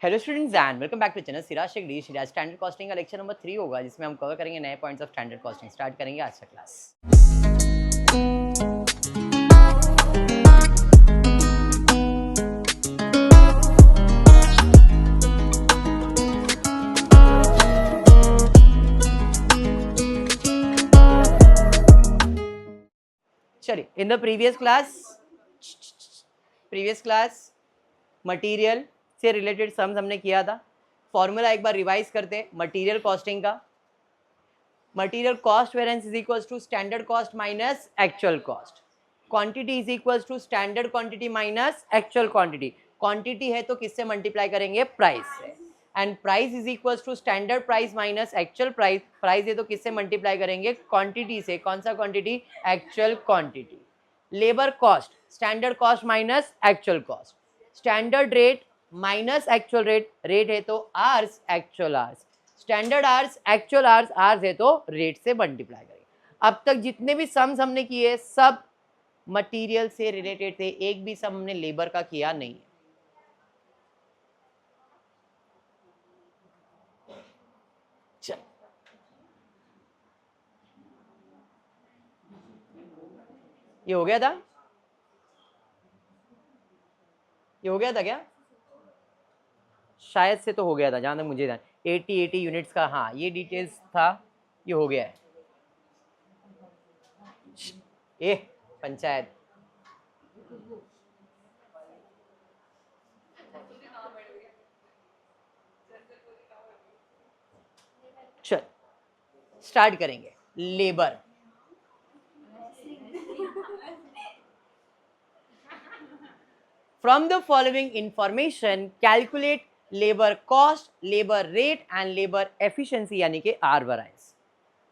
Hello students and welcome back to channel Siraj Shaikh D Siraj. Standard costing का lecture number 3 होगा जिसमें हम कवर करेंगे नए points of standard costing. Start करेंगे आज का क्लास। चलिए, in the previous class material से रिलेटेड सम्स हमने किया था। फॉर्मूला एक बार रिवाइज करते। मटेरियल कॉस्टिंग का material cost variance is equals to standard cost minus actual cost. Quantity is equals to standard quantity minus actual quantity. Quantity है तो किससे मल्टीप्लाई करेंगे? प्राइस से। And price is equals to standard price minus actual price. Price है तो किससे multiply करेंगे? Quantity से। कौन सा quantity? Actual quantity. Labour cost standard cost minus actual cost. Standard rate minus actual rate. Rate है तो hours, actual hours. Standard hours, actual hours. Hours है तो रेट से मल्टीप्लाई करेंगे। अब तक जितने भी सम्स हमने किए सब मटेरियल से रिलेटेड थे। एक भी सम हमने लेबर का किया नहीं है। चल ये हो गया था? ये हो गया था क्या? शायद से तो हो गया था, जहां तक मुझे ध्यान। 80 यूनिट्स का, हाँ ये डिटेल्स था। ये हो गया है। ए पंचायत चल स्टार्ट करेंगे। Labour from the following information calculate labour cost, labour rate and labour efficiency यानी कि आर वेरिएंस।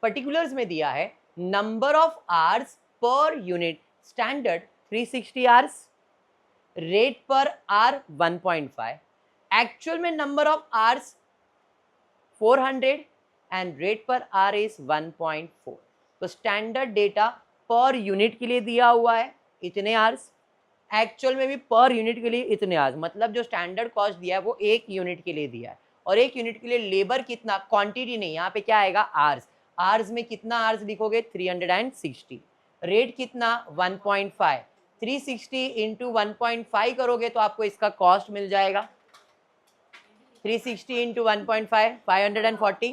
पर्टिकुलर्स में दिया है number of hours per unit. Standard 360 hours, rate पर आर 1.5, एक्चुअल में number of hours 400 and rate पर are is 1.4। तो standard data per unit के लिए दिया हुआ है इतने आवर्स, एक्चुअल में भी पर यूनिट के लिए इतने आवर्स। मतलब जो स्टैंडर्ड कॉस्ट दिया है वो एक यूनिट के लिए दिया है। और एक यूनिट के लिए लेबर कितना, क्वांटिटी नहीं, यहाँ पे क्या आएगा? आवर्स। आवर्स में कितना आवर्स लिखोगे? 360। रेट कितना? 1.5। 360 इंटू 1.5 करोगे तो आपको इसका कॉस्ट मिल जाएगा। 360 इंटू 1.5 540।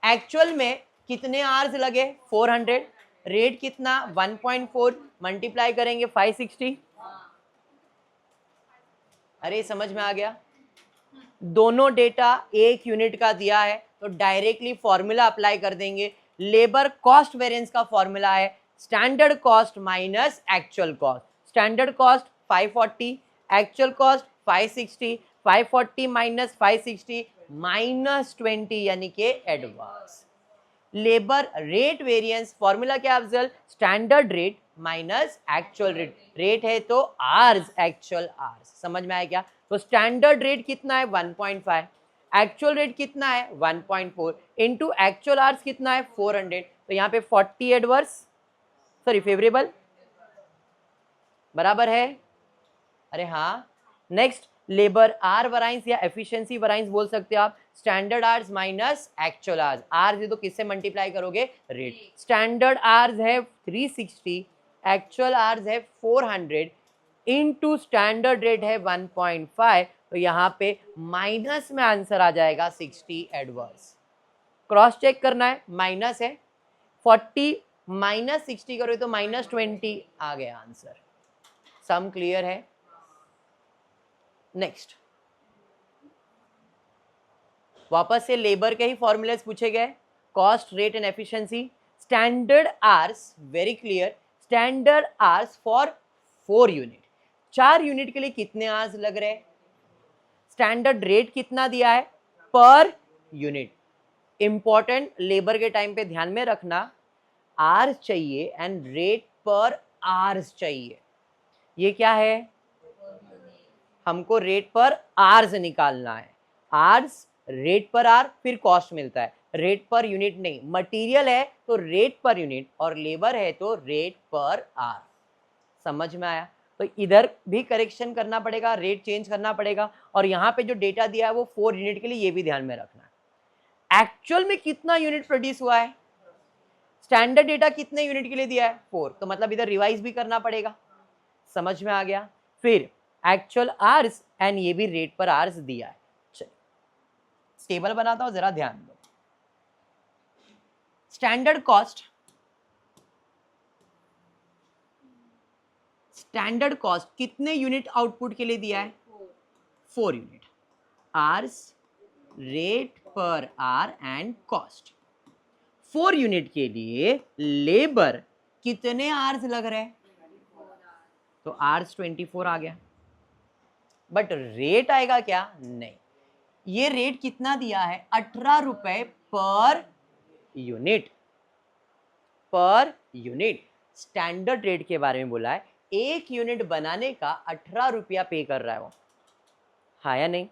एक्चुअल में कितने आवर्स लगे? 400। रेट कितना? 1.4 मल्टीप्लाई करेंगे 560। अरे समझ में आ गया? दोनों डेटा एक यूनिट का दिया है तो डायरेक्टली फॉर्मूला अप्लाई कर देंगे। लेबर कॉस्ट वेरिएंस का फॉर्मूला है standard cost minus actual cost. Standard cost 540, actual cost 560। 540 minus 560 minus 20 यानी कि advance. Labour rate variance formula क्या अफजल? Standard rate minus actual rate. Rate है तो आवर्स, एक्चुअल आवर्स। समझ में आया क्या? तो स्टैंडर्ड रेट कितना है? 1.5। एक्चुअल रेट कितना है? 1.4 इंटू एक्चुअल आवर्स कितना है? 400। तो यहाँ पे 40 एडवर्स, सॉरी फेवरेबल बराबर है। अरे हाँ। नेक्स्ट लेबर आर वराइंस या एफिशिएंसी वराइंस बोल सकते हो आप। Standard hours minus actual hours. Hours है तो किससे मल्टीप्लाई करोगे? रेट। स्टैंडर्ड आवर्स है 360, एक्चुअल आवर्स है 400 इनटू स्टैंडर्ड रेट है 1.5। तो यहाँ पे माइनस में आंसर आ जाएगा 60 एडवर्स। क्रॉस चेक करना है, माइनस है 40 माइनस 60 करो तो माइनस 20 आ गया आंसर। सम क्लियर है? नेक्स्ट वापस से लेबर के ही फॉर्मूलेस पूछे गए। Cost, rate and efficiency. Standard hours, very clear. Standard hours for 4 unit. 4 unit के लिए कितने आवर्स लग रहे? स्टैंडर्ड रेट कितना दिया है? Per unit. इंपॉर्टेंट, लेबर के टाइम पे ध्यान में रखना, आवर्स चाहिए एंड रेट पर आवर्स चाहिए। ये क्या है? हमको रेट पर आवर्स निकालना है। आवर्स, रेट पर आर, फिर कॉस्ट मिलता है। रेट पर यूनिट नहीं। मटेरियल है तो रेट पर यूनिट और लेबर है तो रेट पर आर। समझ में आया? तो इधर भी करेक्शन करना पड़ेगा, रेट चेंज करना पड़ेगा, और यहाँ पे जो डेटा दिया है वो 4 यूनिट के लिए, ये भी ध्यान में रखना है। एक्चुअल में कितना यूनिट प्रोड्यूस हुआ है, स्टैंडर्ड डेटा कितने यूनिट के लिए दिया है 4, तो मतलब इधर रिवाइज भी करना पड़ेगा। समझ में आ गया। फिर एक्चुअल आवर्स एंड ये भी रेट पर आवर्स दिया है। चलिए टेबल बनाता हूं, जरा ध्यान दो। स्टैंडर्ड कॉस्ट, स्टैंडर्ड कॉस्ट कितने यूनिट आउटपुट के लिए दिया है, 4 unit. Hours, rate per hour and cost. 4 unit के लिए लेबर कितने आवर्स लग रहे हैं, तो आवर्स 24 आ गया। बट रेट आएगा क्या, नहीं। ये रेट कितना दिया है, 18 रुपए per unit, per unit. Standard rate के बारे में बोला है, 1 यूनिट बनाने का 18 रुपया पे कर रहा है वो, हाँ या नहीं।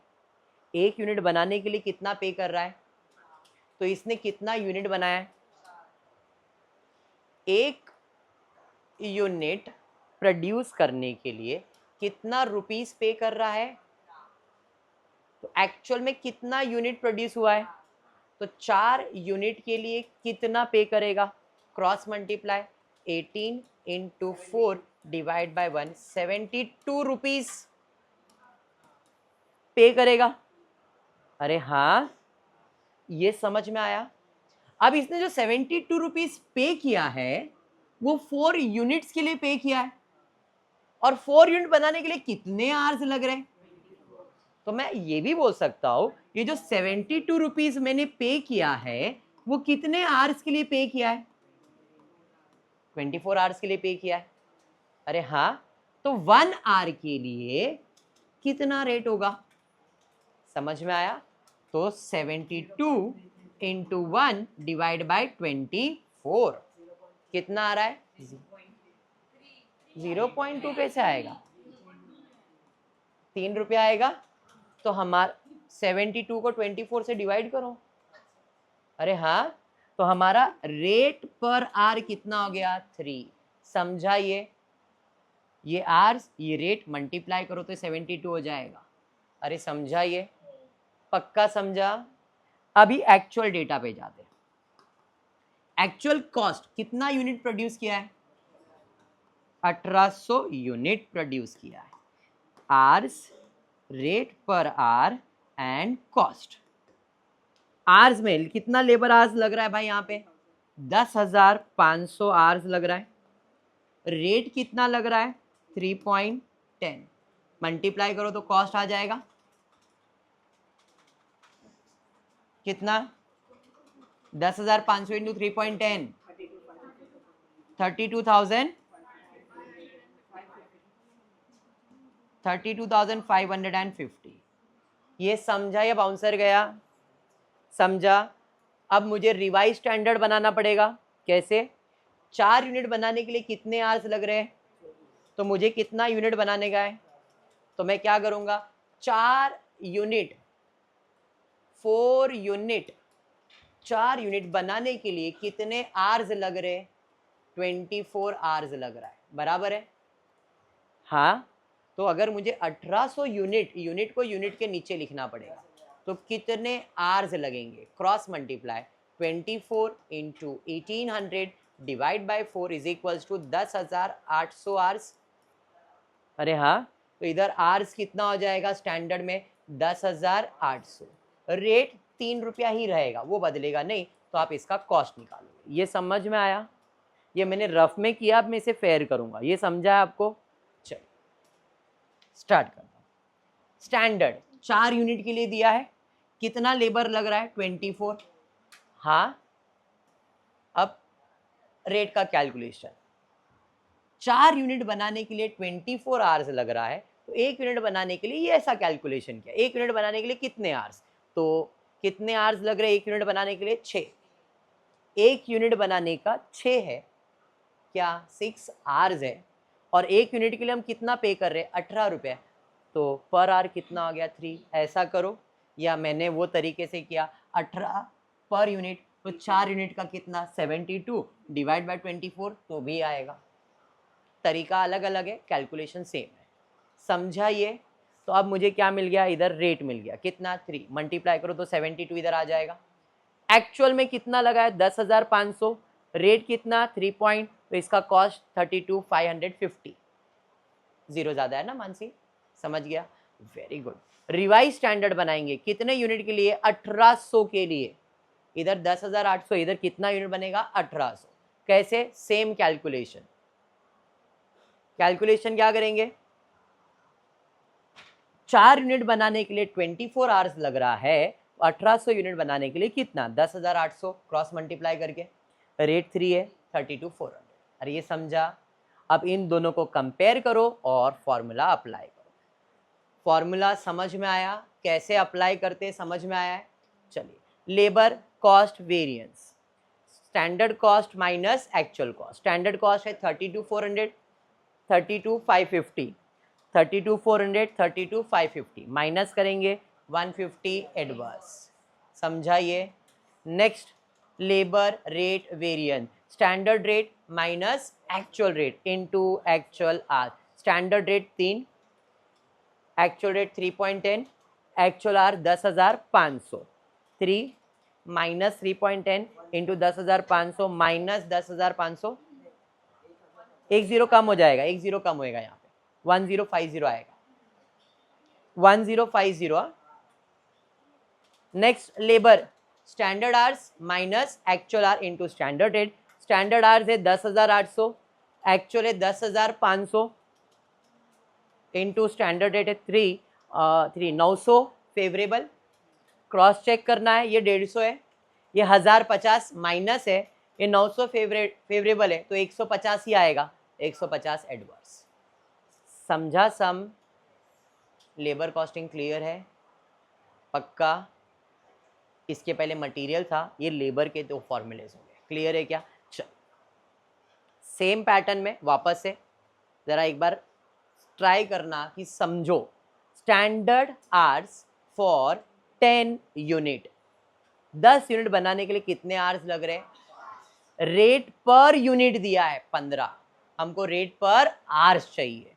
1 यूनिट बनाने के लिए कितना पे कर रहा है, तो इसने कितना यूनिट बनाया है, 1 यूनिट प्रोड्यूस करने के लिए कितना रुपीस पे कर रहा है, तो एक्चुअल में कितना यूनिट प्रोड्यूस हुआ है, तो 4 यूनिट के लिए कितना पे करेगा, cross multiply 18 into 4 divide by 1, 72 rupees पे करेगा। अरे हाँ, ये समझ में आया। अब इसने जो 72 रुपीस पे किया है वो 4 यूनिट्स के लिए पे किया है, और 4 यूनिट बनाने के लिए कितने आवर्स लग रहे हैं, तो मैं ये भी बोल सकता हूं ये जो 72 रुपीस मैंने पे किया है वो कितने आवर्स के लिए पे किया है, 24 आवर्स के लिए पे किया है। अरे हाँ, तो 1 आवर के लिए कितना रेट होगा, समझ में आया। तो 72 इंटू 1 डिवाइड बाई 24 कितना आ रहा है, 0.2 कैसे आएगा, 3 रुपया आएगा। तो हमारा 72 को 24 से डिवाइड करो। अरे हाँ, तो हमारा रेट पर आर कितना हो गया, 3। समझा ये आर्स, ये रेट मल्टीप्लाई करो तो 72 हो जाएगा। अरे समझा ये, पक्का समझा। अभी एक्चुअल डेटा पे जाते हैं। एक्चुअल कॉस्ट कितना यूनिट प्रोड्यूस किया है, 1800 यूनिट प्रोड्यूस किया है। आर्स, रेट पर आर एंड कॉस्ट। आर्स में कितना लेबर आवर्स लग रहा है भाई, यहाँ पे 10,500 आवर्स लग रहा है। रेट कितना लग रहा है, 3.10। मल्टीप्लाई करो तो कॉस्ट आ जाएगा कितना, 10,500 इंटू 3.10, 32,550। ये समझा या बाउंसर गया, समझा। अब मुझे रिवाइज स्टैंडर्ड बनाना पड़ेगा। कैसे, 4 यूनिट बनाने के लिए कितने आवर्स लग रहे हैं, तो मुझे कितना यूनिट बनाने का है, तो मैं क्या करूंगा, 4 यूनिट 4 यूनिट 4 यूनिट बनाने के लिए कितने आवर्स लग रहे हैं, 24 आवर्स लग रहा है, बराबर है। हाँ, तो अगर मुझे 1800 यूनिट को यूनिट के नीचे लिखना पड़ेगा, तो कितने आवर्स लगेंगे, cross multiply 24 into 1800 divide by 4 is equals to 10,800 hours. अरे हाँ, तो इधर आवर्स कितना हो जाएगा स्टैंडर्ड में, 10,800। रेट 3 रुपया ही रहेगा, वो बदलेगा नहीं, तो आप इसका कॉस्ट निकालोगे। ये समझ में आया, ये मैंने रफ में किया, अब मैं इसे फेयर करूंगा। ये समझा है आपको। चलिए स्टार्ट करता हूं। स्टैंडर्ड 4 यूनिट के लिए दिया है, कितना लेबर लग रहा है, 24। हाँ, अब रेट का कैलकुलेशन, 4 यूनिट बनाने के लिए 24 आवर्स लग रहा है, तो 1 यूनिट बनाने के लिए ये ऐसा कैलकुलेशन किया, 1 यूनिट बनाने के लिए कितने आवर्स, तो कितने आवर्स लग रहे हैं 1 यूनिट बनाने के लिए, 6। 1 यूनिट बनाने का 6 है क्या, 6 आवर्स है, और 1 यूनिट के लिए हम कितना पे कर रहे हैं, 18 रुपये, तो पर आवर कितना हो गया, 3। ऐसा करो, या मैंने वो तरीके से किया, 18 पर यूनिट, तो 4 यूनिट का कितना, 72 डिवाइड बाय 24, तो भी आएगा। तरीका अलग अलग है, कैलकुलेशन सेम है। समझा ये? तो अब मुझे क्या मिल गया, इधर रेट मिल गया कितना 3, मल्टीप्लाई करो तो 72 इधर आ जाएगा। एक्चुअल में कितना लगा है 10,500, रेट कितना 3 पॉइंट, तो इसका कॉस्ट 32,550। जीरो ज्यादा है ना मानसी, समझ गया, वेरी गुड। रिवाइज स्टैंडर्ड बनाएंगे कितने यूनिट के लिए, 1800 के लिए। इधर 10,800, इधर कितना यूनिट बनेगा 1800। कैसे, सेम कैलकुलेशन। कैलकुलेशन क्या करेंगे, 4 यूनिट बनाने के लिए 24 आवर्स लग रहा है, 1800 यूनिट बनाने के लिए कितना 10,800 क्रॉस मल्टीप्लाई करके, रेट 3 है 32,400। अरे ये समझा? अब इन दोनों को कंपेयर करो और फॉर्मूला अप्लाई करो। फॉर्मूला समझ में आया, कैसे अप्लाई करते समझ में आया है? चलिए, labour cost variance, standard cost minus actual cost. Standard cost है 32,400, 32,550, 32,400, 32,550 माइनस करेंगे 150 एडवर्स। समझा ये? Next, labour rate variance, standard rate minus actual rate into actual hours. Standard rate 3, actual rate 3.10, actual hours 10,500। 3 minus 3.10 into 10,500 minus 10,500, एक zero कम हो जाएगा, एक zero कम होएगा यहाँ पे, 1050 आएगा, 1050। Next, labour standard hours minus actual hours into standard rate. Standard hours है 10,800, actual है 10,500 इंटू स्टैंडर्ड रेट है 900 फेवरेबल। क्रॉस चेक करना है, ये 150 है, ये 1050 माइनस है, ये 900 फेवरेबल है, तो 150 ही आएगा, 150 एडवर्स। समझा सम? लेबर कॉस्टिंग क्लियर है पक्का? इसके पहले मटेरियल था, ये लेबर के 2 फॉर्मूलेज हो गए। क्लियर है क्या? चल, सेम पैटर्न में वापस से जरा एक बार ट्राई करना कि समझो। Standard hours for 10 unit, 10 unit बनाने के लिए कितने आवर्स लग रहे हैं? रेट पर यूनिट दिया है 15, हमको रेट पर आवर्स चाहिए।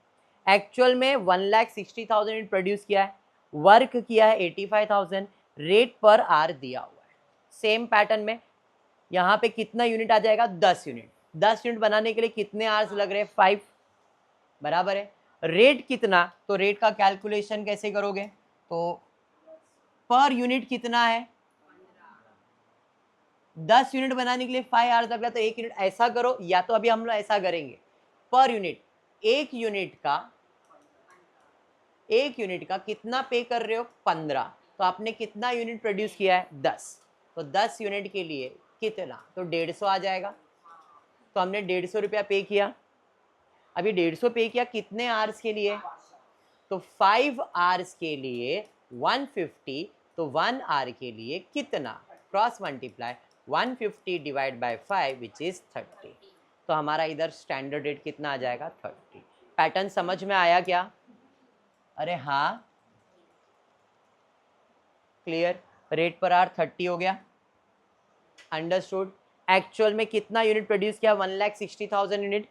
एक्चुअल में 1,60,000 यूनिट प्रोड्यूस किया है, वर्क किया है 85,000, रेट पर आवर दिया हुआ है। सेम पैटर्न में यहाँ पे कितना यूनिट आ जाएगा, 10 यूनिट। 10 यूनिट बनाने के लिए कितने आवर्स लग रहे हैं, 5, बराबर है। रेट कितना, तो रेट का कैलकुलेशन कैसे करोगे, तो पर यूनिट कितना है, 10 यूनिट बनाने के लिए 5 आवर्स लग रहा है, तो 1 यूनिट ऐसा करो, या तो अभी हम लोग ऐसा करेंगे, पर यूनिट, एक यूनिट का कितना पे कर रहे हो, 15, तो आपने कितना यूनिट प्रोड्यूस किया है, 10, तो 10 यूनिट के लिए कितना, तो 150 आ जाएगा। तो हमने 150 रुपया पे किया। अभी 150 पे किया कितने आवर्स के लिए, तो 5 आवर्स के लिए 150, तो 1 आवर के लिए कितना, cross multiply 150 divide by 5 which is 30। तो हमारा इधर स्टैंडर्ड रेट कितना आ जाएगा, 30। पैटर्न समझ में आया क्या? अरे हाँ, क्लियर। रेट पर आवर 30 हो गया, अंडरस्टूड। एक्चुअल में कितना यूनिट प्रोड्यूस किया, 1,60,000 यूनिट,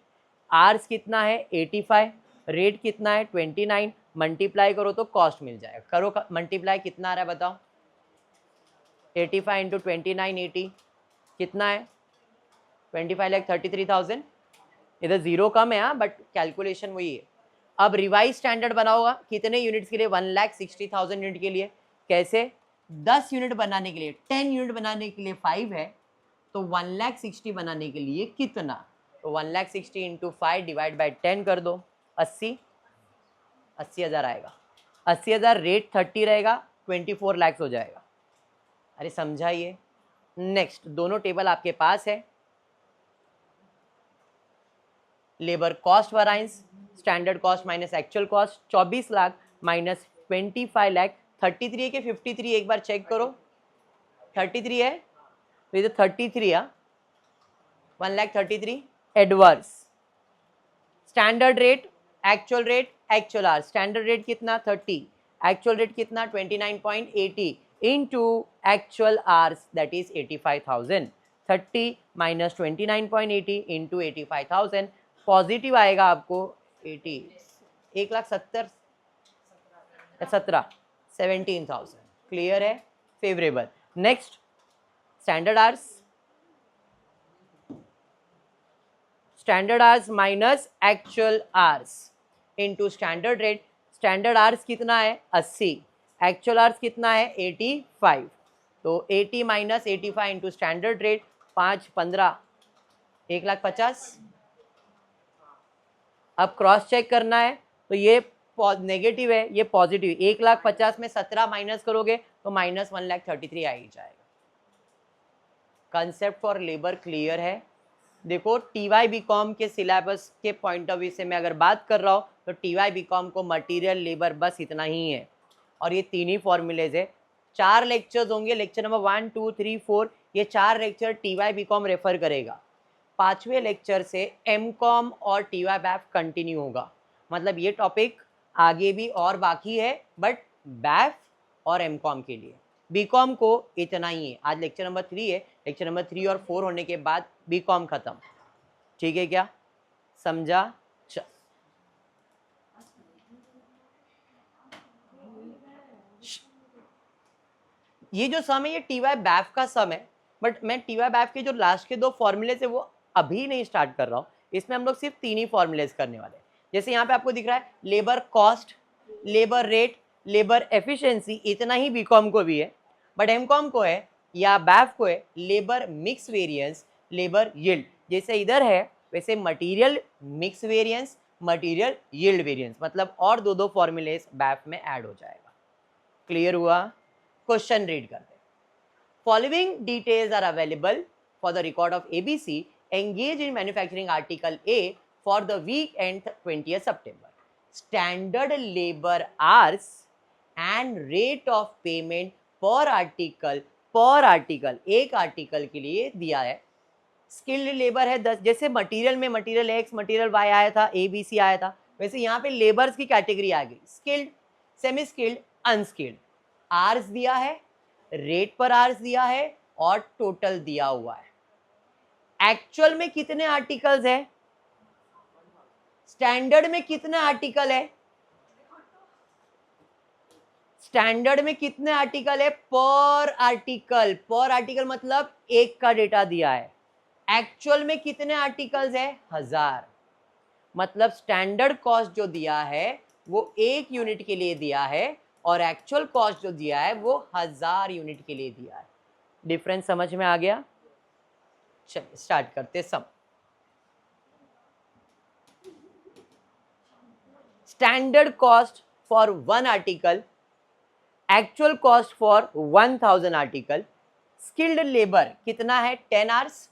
आवर्स कितना है 85, रेट कितना है 29, मल्टीप्लाई करो तो कॉस्ट मिल जाएगा। करो मल्टीप्लाई, कितना आ रहा है बताओ, 85 इंटू 29 80 कितना है, 25,33,000। इधर जीरो कम है हाँ, बट कैलकुलेशन वही है। अब रिवाइज स्टैंडर्ड बनाओगा कितने यूनिट्स के लिए, 1,60,000 यूनिट के लिए। कैसे, 10 यूनिट बनाने के लिए, 10 यूनिट बनाने के लिए 5 है, तो 1,60,000 बनाने के लिए कितना, तो 1,60,000 इंटू 5 डिवाइड बाई 10 कर दो, 80,000 आएगा। 80,000 रेट 30 रहेगा, 24 लाख हो जाएगा। अरे समझाइए। नेक्स्ट, दोनों टेबल आपके पास है। Labour cost वराइंस, standard cost minus actual cost, 24 lakh minus 25 lakh, 33 है कि 53, एक बार चेक करो। 33 है, तो इधर 33 है, 1,33,000 adverse. Standard rate, actual hours, standard rate कितना 30, एक्चुअल रेट कितना 29.80 into actual hours that is 85,000। 30 माइनस 29.80 इंटू 85,000, पॉजिटिव आएगा आपको 80, 1,70,17,000 क्लियर है, favourable. Next standard hours, standard hours minus actual hours into standard rate. Standard hours कितना है 80, actual hours कितना है 85, तो 80 माइनस 85 इंटू स्टैंडर्ड रेट 5 15 1,50,000। अब क्रॉस चेक करना है तो ये नेगेटिव है, ये पॉजिटिव। 1,50,000 में 17 माइनस करोगे तो माइनस 1,33,000 आ ही जाएगा। कंसेप्ट फॉर लेबर क्लियर है। देखो TY BCom के सिलेबस के पॉइंट ऑफ व्यू से मैं अगर बात कर रहा हूँ तो TY BCom को मटेरियल लेबर बस इतना ही है और ये तीन ही फॉर्मूलेज है। 4 लेक्चर्स होंगे, लेक्चर नंबर 1 2 3 4, ये 4 लेक्चर TY BCom रेफर करेगा। 5वें लेक्चर से MCom और TY BAF कंटिन्यू होगा। मतलब ये टॉपिक आगे भी और बाकी है, बट BAF और MCom के लिए। BCom को इतना ही है। आज लेक्चर नंबर 3 है, लेक्चर नंबर 3 और 4 होने के बाद BCom खत्म। ठीक है क्या, समझा? ये जो सम है ये TY BAF का सम है, बट मैं TY BAF के जो लास्ट के 2 फॉर्मूले थे वो अभी नहीं स्टार्ट कर रहा हूँ। इसमें हम लोग सिर्फ 3 ही फॉर्मूलेज करने वाले हैं। जैसे यहाँ पे आपको दिख रहा है labour cost, labour rate, labour efficiency, इतना ही BCom को भी है, बट MCom को है या BAF को है labour mix variance, labour yield. जैसे इधर है वैसे material mix variance, material yield variance, मतलब और 2 फॉर्मूलेज BAF में ऐड हो जाएगा। क्लियर हुआ? क्वेश्चन रीड करते हैं। Following details are available for the record of ABC engaged in manufacturing article A for the week end 20th September. Standard labor hours and rate of payment per article एक article के लिए दिया है। Skilled labour है 10, जैसे material में material X, material Y आया था, ABC आया था, वैसे यहाँ पे लेबर्स की कैटेगरी आ गई, skilled, semi skilled, unskilled. Hours दिया है, रेट पर आवर्स दिया है और टोटल दिया हुआ है। एक्चुअल में कितने आर्टिकल्स है, स्टैंडर्ड में कितने आर्टिकल है, स्टैंडर्ड में कितने आर्टिकल है पर आर्टिकल मतलब एक का डेटा दिया है। एक्चुअल में कितने आर्टिकल्स है 1000, मतलब स्टैंडर्ड कॉस्ट जो दिया है वो 1 यूनिट के लिए दिया है और एक्चुअल कॉस्ट जो दिया है वो 1000 यूनिट के लिए दिया है। डिफरेंस समझ में आ गया? चलिए स्टार्ट करते सम। Standard cost for 1 article, actual cost for 1000 article. Skilled labour कितना है 10 आवर्स,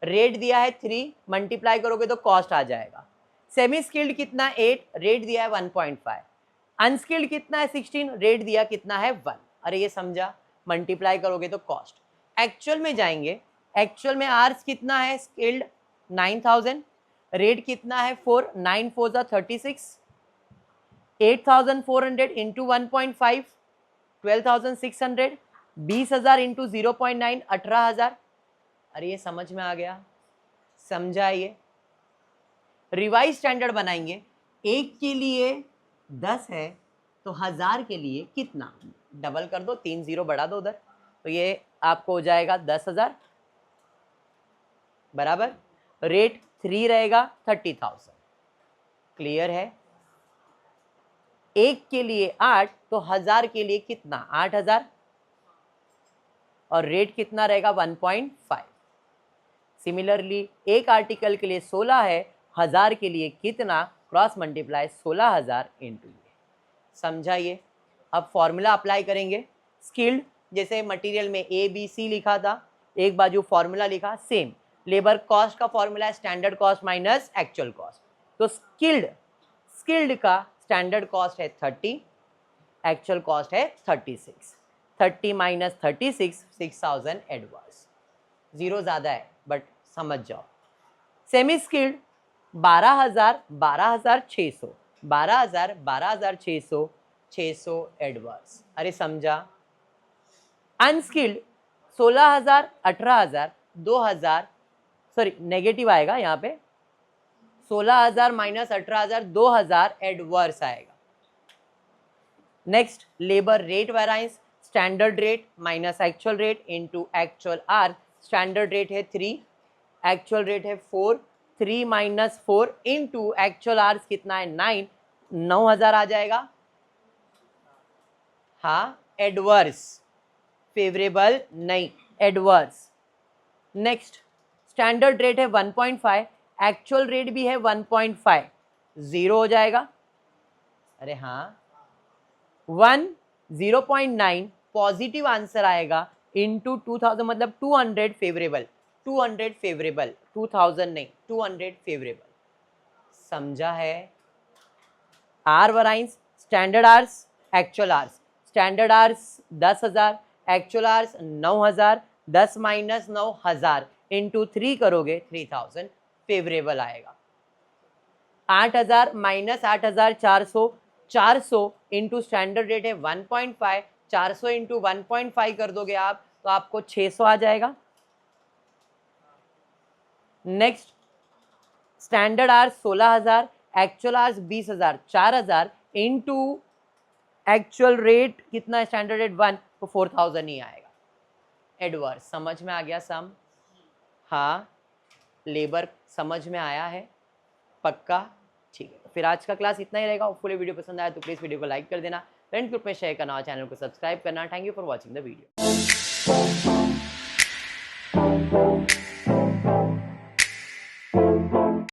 रेट दिया है 3, मल्टीप्लाई करोगे तो कॉस्ट आ जाएगा। सेमी स्किल्ड कितना 8, रेट दिया है 1.5। अनस्किल्ड कितना है 16, रेट दिया कितना है 1। अरे ये समझा, मल्टीप्लाई करोगे तो कॉस्ट। एक्चुअल में जाएंगे, एक्चुअल में आवर्स कितना है स्किल्ड 9000, रेट कितना है 4, 9 4 36, 8400 इंटू 1.5 12600, 20,000 इंटू 0.9 18,000। अरे ये समझ में आ गया, समझा? ये रिवाइज स्टैंडर्ड बनाएंगे, एक के लिए 10 है तो 1000 के लिए कितना, डबल कर दो, 3 0 बढ़ा दो उधर, तो ये आपको हो जाएगा 10,000 बराबर। रेट 3 रहेगा 30,000। क्लियर है? एक के लिए 8 तो 1000 के लिए कितना 8000 और रेट कितना रहेगा 1.5। सिमिलरली एक आर्टिकल के लिए 16 है, 1000 के लिए कितना, क्रॉस मल्टीप्लाई 16,000 इंटू ये। समझा ये? अब फॉर्मूला अप्लाई करेंगे। स्किल्ड जैसे मटेरियल में ABC लिखा था, एक बाजू फॉर्मूला लिखा सेम। लेबर कॉस्ट का फॉर्मूला है standard cost minus actual cost. तो स्किल्ड का स्टैंडर्ड कॉस्ट है 30, एक्चुअल कॉस्ट है 36। 30 माइनस 36 6000 एडवांस, 0 ज़्यादा है बट समझ जाओ। Semi skilled 12,000 12,600, 12,000 12,600 600 advance. अरे समझा? अनस्किल्ड 16,000 18,000 2000, सॉरी नेगेटिव आएगा यहाँ पे, 16,000 माइनस 18,000 2,000 एडवर्स आएगा। Next labour rate variance, standard rate minus actual rate into actual hours. Standard rate है 3, एक्चुअल रेट है 4, 3 माइनस 4 इनटू एक्चुअल आर्स कितना है 9, 9,000 आ जाएगा। हाँ एडवर्स, फेवरेबल नहीं, एडवर्स। नेक्स्ट स्टैंडर्ड रेट है 1.5, एक्चुअल रेट भी है 1.5, 0 हो जाएगा। अरे हाँ 1 0.9 पॉजिटिव आंसर आएगा इनटू 2000 मतलब 200 फेवरेबल, 200 फेवरेबल, 2000 नहीं 200 फेवरेबल। समझा है? Hours variance, standard hours, actual hours. Standard hours 10,000, actual hours 9,000, 10 minus 9,000 into 3 करोगे 3000 फेवरेबल आएगा। 8,000 माइनस 8,400, 400 इंटू स्टैंडर्ड रेट है 1.5, 400 इंटू 1.5 कर दोगे आप तो आपको 600 आ जाएगा। Next standard hours 16,000, actual hours 20,000, 4,000 into actual rate कितना है स्टैंडर्ड रेट 1 तो 4,000 ही आएगा। एडवर्स समझ में आ गया सम? हाँ लेबर समझ में आया है पक्का? ठीक है, फिर आज का क्लास इतना ही रहेगा। होपफुली वीडियो पसंद आया तो प्लीज़ वीडियो को लाइक कर देना, फ्रेंड ग्रुप में शेयर करना और चैनल को सब्सक्राइब करना। Thank you for watching the video.